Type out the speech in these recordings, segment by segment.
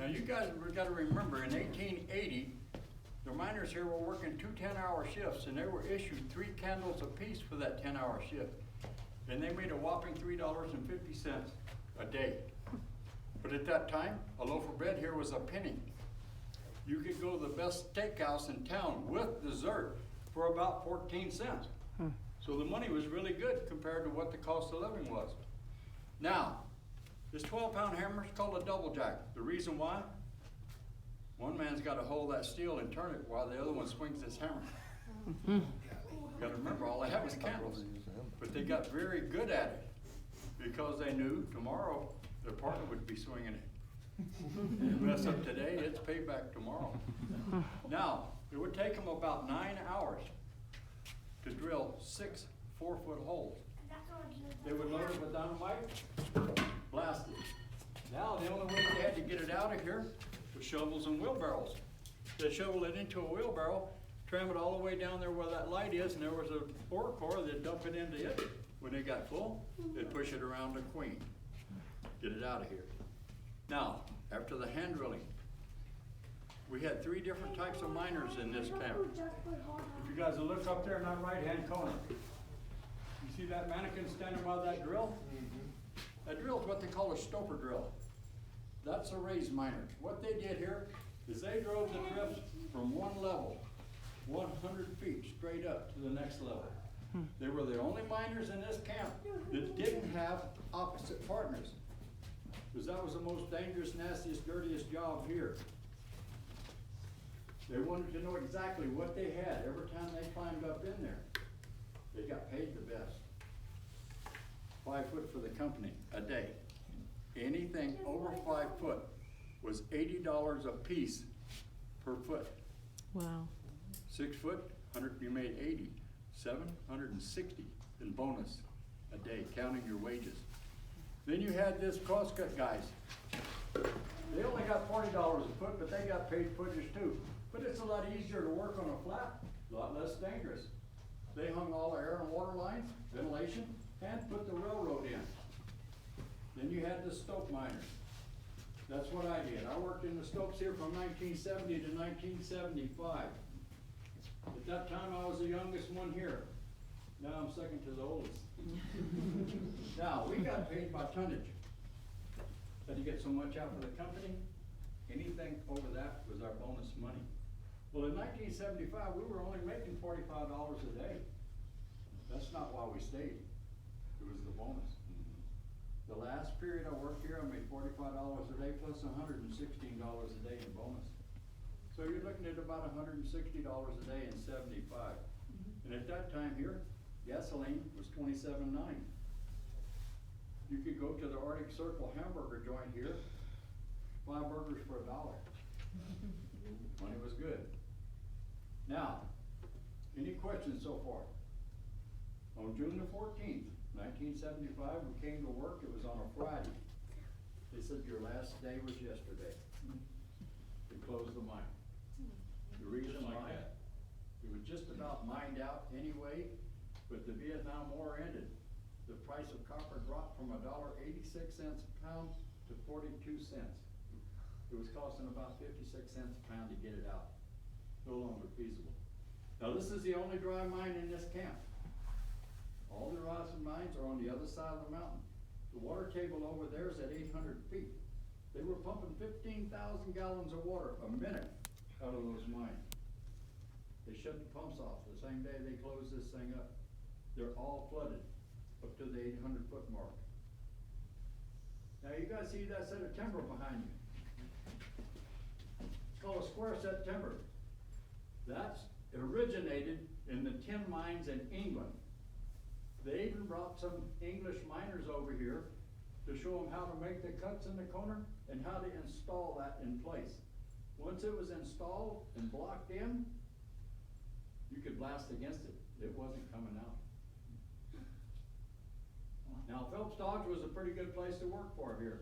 Now you guys have got to remember, in 1880, the miners here were working 2 10-hour shifts, and they were issued 3 candles apiece for that 10-hour shift. And they made a whopping $3.50 a day. But at that time, a loaf of bread here was a penny. You could go to the best steakhouse in town with dessert for about 14 cents. So the money was really good compared to what the cost of living was. Now, this 12-pound hammer is called a double jack. The reason why? One man's got to hold that steel and turn it while the other one swings his hammer. You got to remember, all they had was candles. But they got very good at it because they knew tomorrow their partner would be swinging it. You mess up today, it's payback tomorrow. Now, it would take them about 9 hours to drill 6 4-foot holes. They would load it with dynamite, blast it. Now, the only way they had to get it out of here was shovels and wheelbarrows. They'd shovel it into a wheelbarrow, tram it all the way down there where that light is, and there was a ore core, they'd dump it into it. When they got full, they'd push it around the queen, get it out of here. Now, after the hand drilling, we had 3 different types of miners in this camp. If you guys will look up there in that right-hand corner, you see that mannequin standing by that drill? That drill is what they call a stoper drill. That's a raised miner. What they did here is they drove the drifts from one level, 100 feet straight up to the next level. They were the only miners in this camp that didn't have opposite partners, because that was the most dangerous, nastiest, dirtiest job here. They wanted to know exactly what they had every time they climbed up in there. They got paid the best. 5 foot for the company a day. Anything over 5 foot was $80 a piece per foot. Wow. 6 foot, you made 80. 760 in bonus a day, counting your wages. Then you had this crosscut guys. They only got $40 a foot, but they got paid footage too. But it's a lot easier to work on a flat, a lot less dangerous. They hung all the air and water lines, ventilation, and put the railroad in. Then you had the stope miners. That's what I did. I worked in the stopes here from 1970 to 1975. At that time, I was the youngest one here. Now I'm second to the oldest. Now, we got paid by tonnage. Had to get so much out for the company. Anything over that was our bonus money. Well, in 1975, we were only making $45 a day. That's not why we stayed. It was the bonus. The last period I worked here, I made $45 a day plus $116 a day in bonus. So you're looking at about $160 a day in 75. And at that time here, gasoline was $27.9. You could go to the Arctic Circle hamburger joint here, 5 burgers for $1. Money was good. Now, any questions so far? On June the 14th, 1975, we came to work. It was on a Friday. They said your last day was yesterday. They closed the mine. The reason why, it was just about mined out anyway, but the Vietnam War ended. The price of copper dropped from $1.86 a pound to 42 cents. It was costing about 56 cents a pound to get it out. No longer feasible. Now this is the only dry mine in this camp. All the rosin mines are on the other side of the mountain. The water table over there is at 800 feet. They were pumping 15,000 gallons of water a minute out of those mines. They shut the pumps off the same day they closed this thing up. They're all flooded up to the 800 foot mark. Now you guys see that set of timber behind you. It's called a square set timber. That's originated in the tin mines in England. They even brought some English miners over here to show them how to make the cuts in the corner and how to install that in place. Once it was installed and blocked in, you could blast against it. It wasn't coming out. Now, Phelps Dodge was a pretty good place to work for here.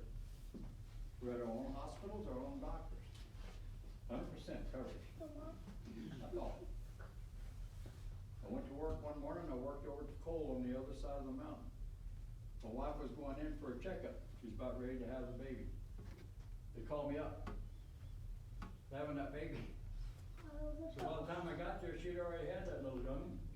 We had our own hospitals, our own doctors. 100% coverage. That's all. I went to work one morning, I worked over to coal on the other side of the mountain. My wife was going in for a checkup. She's about ready to have the baby. They called me up. that baby. So by the time I got there, she'd already had that